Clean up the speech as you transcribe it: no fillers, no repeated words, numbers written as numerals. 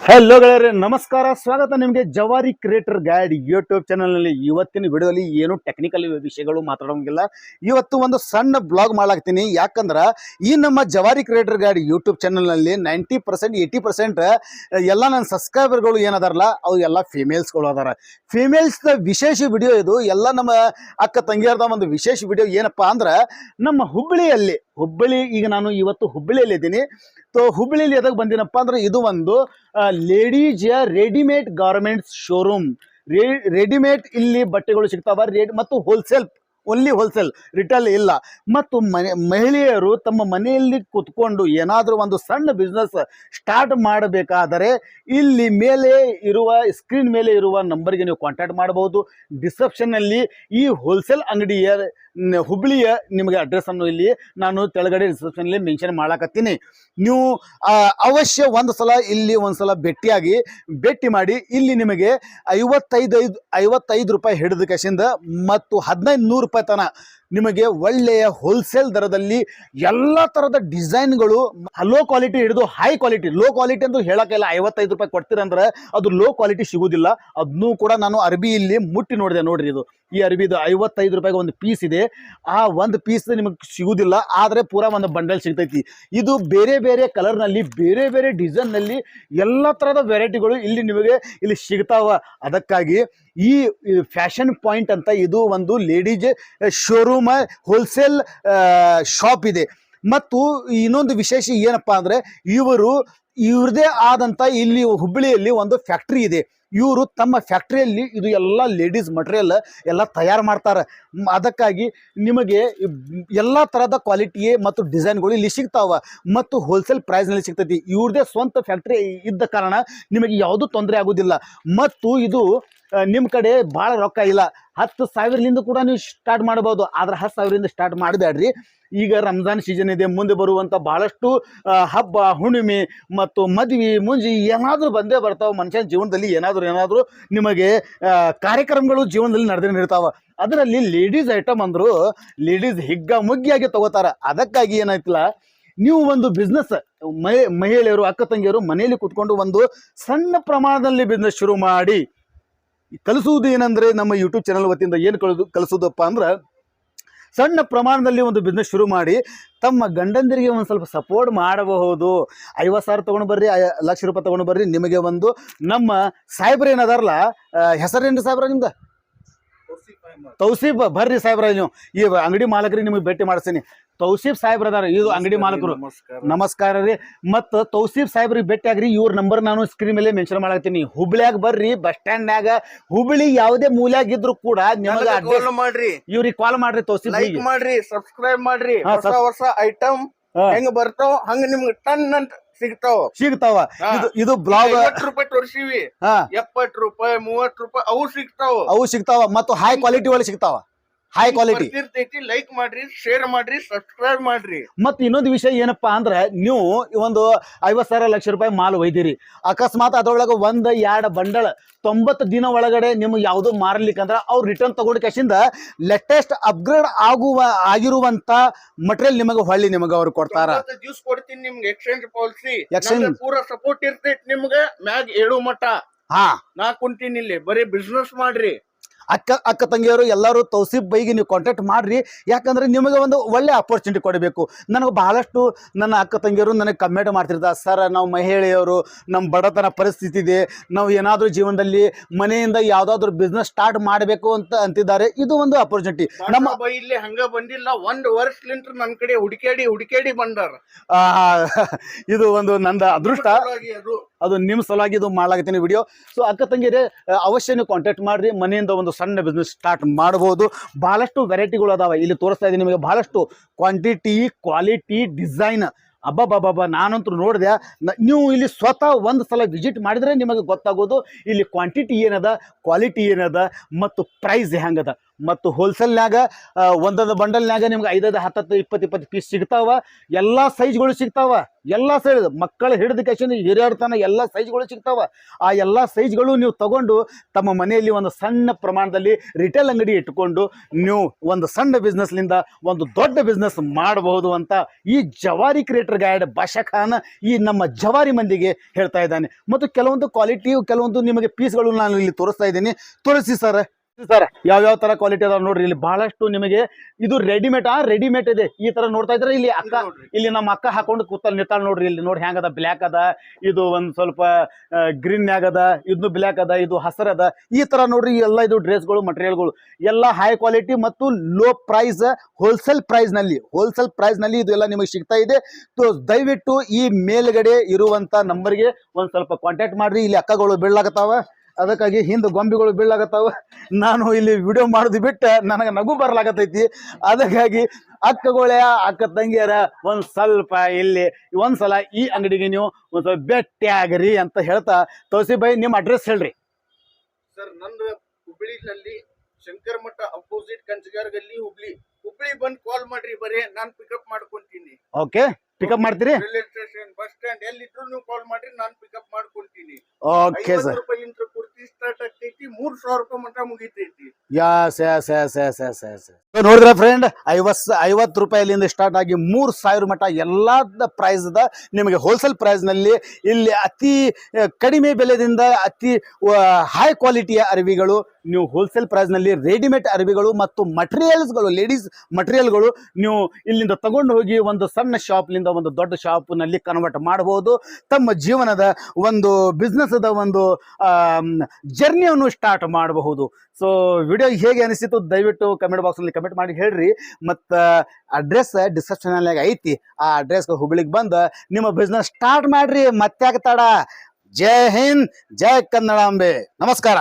Hello ಗೆಳೆಯರೇ, ನಮಸ್ಕಾರ. ಸ್ವಾಗತ ನಿಮಗೆ ಜವಾರಿ ಕ್ರಿಯೇಟರ್ ಗೈಡ್ ಯೂಟ್ಯೂಬ್ ಚಾನಲ್ನಲ್ಲಿ. ಇವತ್ತಿನ ವಿಡಿಯೋದಲ್ಲಿ ಏನು ಟೆಕ್ನಿಕಲ್ ವಿಷಯಗಳು ಮಾತಾಡೋಂಗಿಲ್ಲ. ಇವತ್ತು ಒಂದು ಸಣ್ಣ ಬ್ಲಾಗ್ ಮಾಡಾಕ್ತೀನಿ. ಯಾಕಂದ್ರೆ ಈ ನಮ್ಮ ಜವಾರಿ ಕ್ರಿಯೇಟರ್ ಗೈಡ್ ಯೂಟ್ಯೂಬ್ ಚಾನಲ್ನಲ್ಲಿ 90% 80% ಎಲ್ಲ ನನ್ನ ಸಬ್ಸ್ಕ್ರೈಬರ್ಗಳು ಏನದಾರಲ್ಲ ಅವು ಎಲ್ಲ ಫಿಮೇಲ್ಸ್ಗಳು ಅದಾರ. ಫಿಮೇಲ್ಸ್ದ ವಿಶೇಷ ವಿಡಿಯೋ ಇದು. ಎಲ್ಲ ನಮ್ಮ ಅಕ್ಕ ತಂಗಿಯರ್ದ ಒಂದು ವಿಶೇಷ ವಿಡಿಯೋ. ಏನಪ್ಪ ಅಂದ್ರೆ ನಮ್ಮ ಹುಬ್ಬಳ್ಳಿ ಈಗ ನಾನು ಇವತ್ತು ಹುಬ್ಬಳ್ಳಿಯಲ್ಲಿ ಇದ್ದೀನಿ. ಹುಬ್ಬಳ್ಳಿಯಲ್ಲಿ ಎದಕ್ಕೆ ಬಂದಿನಪ್ಪ ಅಂದ್ರೆ ಇದು ಒಂದು ladies readymade garments showroom. Readymade ಇಲ್ಲಿ ಬಟ್ಟೆಗಳು ಸಿಗ್ತಾವ. ಮತ್ತು ಹೋಲ್ಸೇಲ್, ಓನ್ಲಿ ಹೋಲ್ಸೇಲ್, ರಿಟೇಲ್ ಇಲ್ಲ. ಮತ್ತು ಮಹಿಳೆಯರು ತಮ್ಮ ಮನೆಯಲ್ಲಿ ಕೂತ್ಕೊಂಡು ಏನಾದರೂ ಒಂದು ಸಣ್ಣ ಬಿಸ್ನೆಸ್ ಸ್ಟಾರ್ಟ್ ಮಾಡಬೇಕಾದರೆ ಇಲ್ಲಿ ಮೇಲೆ ಇರುವ ಸ್ಕ್ರೀನ್ ಮೇಲೆ ಇರುವ ನಂಬರ್ಗೆ ನೀವು ಕಾಂಟ್ಯಾಕ್ಟ್ ಮಾಡಬಹುದು. ಡಿಸ್ಕ್ರಿಪ್ಷನ್ನಲ್ಲಿ ಈ ಹೋಲ್ಸೇಲ್ ಅಂಗಡಿಯ ಹುಬ್ಬಳ್ಳಿಯ ನಿಮಗೆ ಅಡ್ರೆಸ್ಸನ್ನು ಇಲ್ಲಿ ನಾನು ಕೆಳಗಡೆ ಡಿಸ್ಕ್ರಿಪ್ಷನ್ನಲ್ಲಿ ಮೆನ್ಷನ್ ಮಾಡಾಕತ್ತೀನಿ. ನೀವು ಅವಶ್ಯ ಒಂದು ಸಲ ಭೇಟಿ ಮಾಡಿ. ಇಲ್ಲಿ ನಿಮಗೆ 55 ರೂಪಾಯಿ ಹಿಡಿದ ಕೆಸಿಂದ ಮತ್ತು 1500 ರೂಪಾಯಿ ತನ ನಿಮಗೆ ಒಳ್ಳೆಯ ಹೋಲ್ಸೇಲ್ ದರದಲ್ಲಿ ಎಲ್ಲ ಥರದ ಡಿಸೈನ್ಗಳು, ಲೋ ಕ್ವಾಲಿಟಿ ಹಿಡಿದು ಹೈ ಕ್ವಾಲಿಟಿ. ಲೋ ಕ್ವಾಲಿಟಿ ಅಂತ ಹೇಳೋಕ್ಕೆಲ್ಲ 55 ರೂಪಾಯಿ ಕೊಡ್ತೀರಂದ್ರೆ ಅದು ಲೋ ಕ್ವಾಲಿಟಿ ಸಿಗೋದಿಲ್ಲ. ಅದನ್ನೂ ಕೂಡ ನಾನು ಅರ್ಬಿ ಇಲ್ಲಿ ಮುಟ್ಟಿ ನೋಡಿದೆ. ನೋಡ್ರಿ, ಇದು ಈ ಅರ್ಬಿದು 55 ರೂಪಾಯಿಗೆ ಒಂದು ಪೀಸ್ ಇದೆ. ಆ ಒಂದು ಪೀಸ್ ನಿಮಗೆ ಸಿಗುವುದಿಲ್ಲ, ಆದರೆ ಪೂರಾ ಒಂದು ಬಂಡಲ್ ಸಿಗ್ತೈತಿ. ಇದು ಬೇರೆ ಬೇರೆ ಕಲರ್ನಲ್ಲಿ, ಬೇರೆ ಬೇರೆ ಡಿಸೈನ್ನಲ್ಲಿ ಎಲ್ಲ ಥರದ ವೆರೈಟಿಗಳು ಇಲ್ಲಿ ನಿಮಗೆ ಇಲ್ಲಿ ಸಿಗ್ತಾವ. ಅದಕ್ಕಾಗಿ ಈ ಫ್ಯಾಷನ್ ಪಾಯಿಂಟ್ ಅಂತ ಇದು ಒಂದು ಲೇಡೀಸ್ ಶೋರೂಮ್, ಹೋಲ್ಸೇಲ್ ಶಾಪ್ ಇದೆ. ಮತ್ತು ಇನ್ನೊಂದು ವಿಶೇಷ ಏನಪ್ಪಾ ಅಂದ್ರೆ ಇವ್ರದೇ ಆದಂಥ ಇಲ್ಲಿ ಹುಬ್ಬಳ್ಳಿಯಲ್ಲಿ ಒಂದು ಫ್ಯಾಕ್ಟ್ರಿ ಇದೆ. ಇವರು ತಮ್ಮ ಫ್ಯಾಕ್ಟ್ರಿಯಲ್ಲಿ ಇದು ಎಲ್ಲ ಲೇಡೀಸ್ ಮಟೀರಿಯಲ್ ಎಲ್ಲ ತಯಾರು ಮಾಡ್ತಾರೆ. ಅದಕ್ಕಾಗಿ ನಿಮಗೆ ಎಲ್ಲ ಥರದ ಕ್ವಾಲಿಟಿ ಮತ್ತು ಡಿಸೈನ್ಗಳು ಇಲ್ಲಿ ಸಿಗ್ತಾವ ಮತ್ತು ಹೋಲ್ಸೇಲ್ ಪ್ರೈಸ್ನಲ್ಲಿ ಸಿಗ್ತೈತಿ. ಇವ್ರದೇ ಸ್ವಂತ ಫ್ಯಾಕ್ಟ್ರಿ ಇದ್ದ ಕಾರಣ ನಿಮಗೆ ಯಾವುದೂ ತೊಂದರೆ ಆಗೋದಿಲ್ಲ. ಮತ್ತು ಇದು ನಿಮ್ಮ ಕಡೆ ಭಾಳ ರೊಕ್ಕ ಇಲ್ಲ, 10,000ಲಿಂದ ಕೂಡ ನೀವು ಸ್ಟಾರ್ಟ್ ಮಾಡ್ಬೋದು. ಆದ್ರೆ 10,000ರಿಂದ ಸ್ಟಾರ್ಟ್ ಮಾಡಬೇಡ್ರಿ. ಈಗ ರಂಜಾನ್ ಸೀಸನ್ ಇದೆ, ಮುಂದೆ ಬರುವಂಥ ಭಾಳಷ್ಟು ಹಬ್ಬ, ಹುಣ್ಣಿಮೆ ಮತ್ತು ಮದ್ವೆ ಮುಂಜಿ ಏನಾದರೂ ಬಂದೇ ಬರ್ತಾವೆ. ಮನುಷ್ಯನ ಜೀವನದಲ್ಲಿ ಏನಾದರೂ ನಿಮಗೆ ಕಾರ್ಯಕ್ರಮಗಳು ಜೀವನದಲ್ಲಿ ನಡೆದಿರ್ತಾವೆ. ಅದರಲ್ಲಿ ಲೇಡೀಸ್ ಐಟಮ್ ಅಂದರು ಲೇಡೀಸ್ ಮುಗ್ಗಿಯಾಗಿ ತಗೋತಾರೆ. ಅದಕ್ಕಾಗಿ ಏನಾಯ್ತಲ್ಲ, ನೀವು ಒಂದು ಬಿಸ್ನೆಸ್ ಮಹಿಳೆಯರು, ಅಕ್ಕ ತಂಗಿಯರು ಮನೆಯಲ್ಲಿ ಕೂತ್ಕೊಂಡು ಒಂದು ಸಣ್ಣ ಪ್ರಮಾಣದಲ್ಲಿ ಬಿಸ್ನೆಸ್ ಶುರು ಮಾಡಿ ಕಲಿಸುವುದು ಏನಂದರೆ, ನಮ್ಮ ಯೂಟ್ಯೂಬ್ ಚಾನಲ್ ವತಿಯಿಂದ ಏನು ಕಲಿಸೋದಪ್ಪ ಅಂದ್ರೆ, ಸಣ್ಣ ಪ್ರಮಾಣದಲ್ಲಿ ಒಂದು ಬಿಸ್ನೆಸ್ ಶುರು ಮಾಡಿ ತಮ್ಮ ಗಂಡಂದಿರಿಗೆ ಒಂದು ಸ್ವಲ್ಪ ಸಪೋರ್ಟ್ ಮಾಡಬಹುದು. 50,000 ತೊಗೊಂಡು ಬರ್ರಿ, 1,00,000 ರೂಪಾಯಿ ತೊಗೊಂಡು ಬರ್ರಿ. ನಿಮಗೆ ಒಂದು ನಮ್ಮ ಸಾಹೇಬ್ರು ಏನದಾರಲ್ಲ, ಹೆಸರೇನು ಸಾಹೇಬ್ರ ನಿಮ್ದು? ತೌಸೀಫ್. ಬರ್ರಿ ಸಾಹೇಬ್ರ, ನೀವು ಈ ಅಂಗಡಿ ಮಾಲಕರಿಗೆ ನಿಮಗೆ ಭೇಟಿ ಮಾಡಿಸ್ತೀನಿ. ತೌಸೀಫ್ ಸಾಹೇಬ್ರ ಅದಾರ, ಇದು ಅಂಗಡಿ ಮಾಲಕರು. ನಮಸ್ಕಾರ ರೀ. ಮತ್ತು ತೌಸೀಫ್ ಸಾಹೇಬ್ರಿಗೆ ಭೇಟಿ ಆಗ್ರಿ. ಇವ್ರ ನಂಬರ್ ನಾನು ಸ್ಕ್ರೀನ್ ಮೇಲೆ ಮೆನ್ಷನ್ ಮಾಡಾಕ್ತೀನಿ. ಹುಬ್ಳ್ಯಾಗ ಬರ್ರಿ, ಬಸ್ ಸ್ಟ್ಯಾಂಡ್ನಾಗ. ಹುಬ್ಳಿ ಯಾವುದೇ ಮೂಲ್ಯಾಗಿದ್ರು ಕೂಡ ನಿಮಗೆ ಅಡ್ರೆಸ್ ಮಾಡ್ರಿ, ಇವ್ರಿಗೆ ಕಾಲ್ ಮಾಡ್ರಿ. ತೌಸೀಫ್ ಲೈಕ್ ಮಾಡ್ರಿ, ಸಬ್ಸ್ಕ್ರೈಬ್ ಮಾಡ್ರಿ. ಹೊಸ ಐಟಮ್ ಹೆಂಗ್ ಬರ್ತಾವ ಹಂಗ ನಿಮ್ಗೆ ಟನ್ ಅಂತ ಸಿಗ್ತಾವ. ಇದು ಬ್ಲಾಗ್ 50 ರೂಪಾಯಿ ತೋರಿಸಿವಿ, 70 ರೂಪಾಯಿ 30 ರೂಪಾಯಿ ಅವು ಸಿಗ್ತಾವ. ಮತ್ತು ಹೈ ಕ್ವಾಲಿಟಿ ಒಳಗೆ ಸಿಗ್ತಾವ. ಹೈ ಕ್ವಾಲಿಟಿ ಲೈಕ್ ಮಾಡ್ರಿ, ಶೇರ್ ಮಾಡ್ರಿ, ಸಬ್ಸ್ಕ್ರೈಬ್ ಮಾಡ್ರಿ. ಮತ್ತೆ ಇನ್ನೊಂದು ವಿಷಯ ಏನಪ್ಪಾ ಅಂದ್ರೆ, ನೀವು ಒಂದು 50,000 ಲಕ್ಷ ರೂಪಾಯಿ ಮಾಲ್ ಒಯ್ದಿರಿ. ಅಕಸ್ಮಾತ್ ಅದ್ರೊಳಗೆ 1-2 ಬಂಡಲ್ 90 ದಿನ ಒಳಗಡೆ ನಿಮ್ಗೆ ಯಾವುದು ಮಾರಲಿಕ್ಕಂದ್ರೆ ಅವ್ರು ರಿಟರ್ನ್ ತಗೊಂಡ ಕ್ಯಾಶಿಂದ ಲೇಟೆಸ್ಟ್ ಅಪ್ಗ್ರೇಡ್ ಆಗಿರುವಂತ ಮಟೀರಿಯಲ್ ನಿಮಗೆ ಅವ್ರು ಕೊಡ್ತಾರ. ಜ್ಯೂಸ್ ಕೊಡ್ತೀನಿ ನಿಮ್ಗೆ, ಎಕ್ಸ್ಚೇಂಜ್ ಪಾಲಿಸಿ, ಪೂರಾ ಸಪೋರ್ಟ್ ಇರ್ತೈತಿ ನಿಮ್ಗೆ. ಮ್ಯಾಗ್ 7 ಮಠ ನಾ ಕುಂತೀನಿ ಇಲ್ಲಿ. ಬರೀ ಬಿಸ್ನೆಸ್ ಮಾಡ್ರಿ. ಅಕ್ಕ ತಂಗಿಯವರು ಎಲ್ಲರೂ ತೌಸೀಫ್ ಬೈಗೆ ನೀವು ಕಾಂಟ್ಯಾಕ್ಟ್ ಮಾಡ್ರಿ. ಯಾಕಂದ್ರೆ ನಿಮಗೆ ಒಂದು ಒಳ್ಳೆ ಅಪರ್ಚುನಿಟಿ ಕೊಡಬೇಕು. ನನಗೆ ಬಹಳಷ್ಟು ನನ್ನ ಅಕ್ಕ ತಂಗಿಯರು ನನಗೆ ಕಮೆಂಟ್ ಮಾಡ್ತಿರ್ತಾರೆ, ಸರ್ ನಾವು ಮಹಿಳೆಯರು, ನಮ್ಮ ಬಡತನ ಪರಿಸ್ಥಿತಿ ಇದೆ, ನಾವು ಏನಾದರೂ ಜೀವನದಲ್ಲಿ ಮನೆಯಿಂದ ಯಾವುದಾದ್ರೂ ಬಿಸ್ನೆಸ್ ಸ್ಟಾರ್ಟ್ ಮಾಡಬೇಕು ಅಂತಿದ್ದಾರೆ. ಇದು ಒಂದು ಅಪರ್ಚುನಿಟಿ. ನಮ್ಮ ಇಲ್ಲಿ ಹಂಗ ಬಂದಿಲ್ಲ, 1 ವರ್ಷಲಿಂತ ನನ್ನ ಕಡೆ ಹುಡುಕಾಡಿ ಬಂದಾರ. ಇದು ಒಂದು ನಂದ ಅದೃಷ್ಟ. ಅದು ನಿಮ್ಮ ಸಲುವಾಗಿ ಇದು ಮಾಡ್ಲಾಗತ್ತೀನಿ ವಿಡಿಯೋ. ಸೊ ಅಕ್ಕ ತಂಗಿಯರೇ, ಅವಶ್ಯ ನೀವು ಕಾಂಟ್ಯಾಕ್ಟ್ ಮಾಡ್ರಿ. ಮನೆಯಿಂದ ಒಂದು ಸಣ್ಣ ಬಿಸ್ನೆಸ್ ಸ್ಟಾರ್ಟ್ ಮಾಡಬಹುದು. ಬಹಳಷ್ಟು ವೆರೈಟಿಗಳು ಅದಾವೆ ಇಲ್ಲಿ ತೋರಿಸ್ತಾ ಇದ್ದೀನಿ ನಿಮಗೆ. ಬಹಳಷ್ಟು ಕ್ವಾಂಟಿಟಿ, ಕ್ವಾಲಿಟಿ, ಡಿಸೈನ್. ಅಬ್ಬಬ್ಬಬ್ಬ, ನಾನಂತೂ ನೋಡಿದೆ. ನೀವು ಇಲ್ಲಿ ಸ್ವತಃ ಒಂದು ಸಲ ವಿಸಿಟ್ ಮಾಡಿದರೆ ನಿಮಗೆ ಗೊತ್ತಾಗೋದು ಇಲ್ಲಿ ಕ್ವಾಂಟಿಟಿ ಏನದ, ಕ್ವಾಲಿಟಿ ಏನದ ಮತ್ತು ಪ್ರೈಸ್ ಹೆಂಗದ. ಮತ್ತು ಹೋಲ್ಸೇಲ್ನ್ಯಾಗ ಒಂದೊಂದು ಬಂಡಲ್ನ್ಯಾಗ ನಿಮ್ಗೆ 5 10 20 ಪೀಸ್ ಸಿಗ್ತಾವ. ಎಲ್ಲ ಸೈಜ್ಗಳು ಸಿಗ್ತಾವ. ಎಲ್ಲ ಸೈಜ್ ಮಕ್ಕಳ ಹಿಡಿದ ಕೆಶಿಂದ ಹಿರಿಯರ್ತಾನ ಎಲ್ಲ ಸೈಜ್ಗಳು ಸಿಗ್ತಾವ. ಆ ಎಲ್ಲ ಸೈಜ್ಗಳು ನೀವು ತಗೊಂಡು ತಮ್ಮ ಮನೆಯಲ್ಲಿ ಒಂದು ಸಣ್ಣ ಪ್ರಮಾಣದಲ್ಲಿ ರಿಟೇಲ್ ಅಂಗಡಿ ಇಟ್ಕೊಂಡು ನೀವು ಒಂದು ಸಣ್ಣ ಬಿಸ್ನೆಸ್ಲಿಂದ ಒಂದು ದೊಡ್ಡ ಬಿಸ್ನೆಸ್ ಮಾಡಬಹುದು ಅಂತ ಈ ಜವಾರಿ ಕ್ರಿಯೇಟರ್ ಗೈಡ್ ಬಾಷಾ ಖಾನ್ ಈ ನಮ್ಮ ಜವಾರಿ ಮಂದಿಗೆ ಹೇಳ್ತಾ ಇದ್ದಾನೆ. ಮತ್ತು ಕೆಲವೊಂದು ಕ್ವಾಲಿಟಿ ಕೆಲವೊಂದು ನಿಮಗೆ ಪೀಸ್ಗಳು ನಾನು ಇಲ್ಲಿ ತೋರಿಸ್ತಾ ಇದ್ದೀನಿ. ತೋರಿಸಿ ಸರ್. ಸರ್ ಯಾವ ತರ ಕ್ವಾಲಿಟಿ ಅದಾವ ನೋಡ್ರಿ. ಇಲ್ಲಿ ಬಹಳಷ್ಟು ನಿಮಗೆ ಇದು ರೆಡಿಮೇಡ್ ಇದೆ. ಈ ತರ ನೋಡ್ತಾ ಇದ್ರೆ ಇಲ್ಲಿ ಅಕ್ಕ, ಇಲ್ಲಿ ನಮ್ಮ ಅಕ್ಕ ಹಾಕೊಂಡು ಕೂತಲ್ ನಿಂತಾಳ ನೋಡ್ರಿ. ಇಲ್ಲಿ ನೋಡಿ ಹೆಂಗದ, ಬ್ಲ್ಯಾಕ್ ಅದ, ಇದು ಒಂದ್ ಸ್ವಲ್ಪ ಗ್ರೀನ್ ಆಗದ, ಇದು ಬ್ಲ್ಯಾಕ್ ಅದ, ಇದು ಹಸರದ, ಈ ತರ ನೋಡ್ರಿ. ಎಲ್ಲ ಇದು ಡ್ರೆಸ್ಗಳು ಮಟೀರಿಯಲ್ಗಳು ಎಲ್ಲ ಹೈ ಕ್ವಾಲಿಟಿ ಮತ್ತು ಲೋ ಪ್ರೈಸ್ ಹೋಲ್ಸೇಲ್ ಪ್ರೈಸ್ ನಲ್ಲಿ ಇದು ಎಲ್ಲ ನಿಮಗೆ ಸಿಗ್ತಾ ಇದೆ. ದಯವಿಟ್ಟು ಈ ಮೇಲ್ಗಡೆ ಇರುವಂತ ನಂಬರ್ಗೆ ಒಂದ್ ಸ್ವಲ್ಪ ಕಾಂಟ್ಯಾಕ್ಟ್ ಮಾಡ್ರಿ. ಇಲ್ಲಿ ಅಕ್ಕಗಳು ಬೀಳಾಗತ್ತಾವ, ಅದಕ್ಕಾಗಿ ಹಿಂದೆ ಗೊಂಬೆಗಳು ಬೀಳಾಗತ್ತಾವ. ನಾನು ಇಲ್ಲಿ ವಿಡಿಯೋ ಮಾಡೋದು ಬಿಟ್ಟು ನನಗೆ ನಗು ಬರ್ಲಾಗತೈತಿ. ಅದಕ್ಕಾಗಿ ಅಕ್ಕಗಳೇ, ಅಕ್ಕ ತಂಗಿಯರ ಒಂದ್ ಸ್ವಲ್ಪ ಇಲ್ಲಿ ಒಂದ್ಸಲ ಈ ಅಂಗಡಿಗೆ ನೀವು ಒಂದ್ ಸ್ವಲ್ಪ ಭೇಟಿ ಆಗ್ರಿ ಅಂತ ಹೇಳ್ತಾ, ತೌಸಿ ಬೈ ನಿಮ್ಮ ಅಡ್ರೆಸ್ ಹೇಳ್ರಿ. ಸರ್ ನಂದು ಹುಬ್ಳಿನಲ್ಲಿ ಶಂಕರ ಮಠ ಅಪೋಸಿಟ್ ಕಂಚಗಾರ್ ಗಲ್ಲಿ ಹುಬ್ಳಿ ಬಂದ್ ಕಾಲ್ ಮಾಡ್ರಿ, ಬರೀ ನಾನ್ ಪಿಕಪ್ ಮಾಡ್ಕೊಂತೀನಿ. ಓಕೆ, ಪಿಕಪ್ ಮಾಡ್ತೀರಿ? ರೈಲ್ವೆ ಸ್ಟೇಷನ್, ಬಸ್ ಸ್ಟ್ಯಾಂಡ್ ಎಲ್ಲಿದ್ರು ನೀವು ಕಾಲ್ ಮಾಡ್ರಿ, ನಾನ್ ಪಿಕಪ್ ಮಾಡ್ಕೊಂತೀನಿ. Okay sir. ರೂಪಾಯಿ ಕುರ್ತಿ ಸ್ಟಾರ್ಟ್ ಆಗ್ತೈತಿ, 3000 ರೂಪಾಯಿ ಮಟ್ಟ ಮುಗಿತೈತಿ. ನೋಡಿದ್ರ ಫ್ರೆಂಡ್, 50 ರೂಪಾಯಿಲಿಂದ ಸ್ಟಾರ್ಟ್ ಆಗಿ 3000 ಮಟ್ಟ ಎಲ್ಲದ ಪ್ರೈಸ್ ಅದ ನಿಮಗೆ ಹೋಲ್ಸೇಲ್ ಪ್ರೈಸ್ ನಲ್ಲಿ. ಇಲ್ಲಿ ಅತಿ ಕಡಿಮೆ ಬೆಲೆದಿಂದ ಅತಿ ಹೈ ಕ್ವಾಲಿಟಿಯ ಅರಿವಿಗಳು ನೀವು ಹೋಲ್ಸೇಲ್ ಪ್ರೈಸ್ ನಲ್ಲಿ, ರೆಡಿಮೇಡ್ ಅರಿವಿಗಳು ಮತ್ತು ಮಟೀರಿಯಲ್ಸ್ಗಳು, ಲೇಡೀಸ್ ಮಟೀರಿಯಲ್ಗಳು ನೀವು ಇಲ್ಲಿಂದ ತಗೊಂಡು ಹೋಗಿ ಒಂದು ಸಣ್ಣ ಶಾಪ್ಲಿಂದ ಒಂದು ದೊಡ್ಡ ಶಾಪ್ ನಲ್ಲಿ ಕನ್ವರ್ಟ್ ಮಾಡಬಹುದು. ತಮ್ಮ ಜೀವನದ ಒಂದು ಬಿಸ್ನೆಸ್ ಅದ ಒಂದು ಜರ್ನಿಯನ್ನು ಸ್ಟಾರ್ಟ್ ಮಾಡಬಹುದು. ಸೊ ವಿಡಿಯೋ ಹೇಗೆ ಅನಿಸಿತು ದಯವಿಟ್ಟು ಕಮೆಂಟ್ ಬಾಕ್ಸ್ ನಲ್ಲಿ ಕಮೆಂಟ್ ಮಾಡಿ ಹೇಳ್ರಿ. ಮತ್ತು ಅಡ್ರೆಸ್ ಡಿಸ್ಕ್ರಿಪ್ಷನ್ ಅಲ್ಲಿ ಐತಿ. ಆ ಅಡ್ರೆಸ್ಗೆ ಹುಬ್ಳಿಗೆ ಬಂದು ನಿಮ್ಮ ಬಿಸ್ನೆಸ್ ಸ್ಟಾರ್ಟ್ ಮಾಡ್ರಿ. ಮತ್ತೆ ತಡ. ಜೈ ಹಿಂದ್, ಜೈ ಕನ್ನಡಾಂಬೆ. ನಮಸ್ಕಾರ.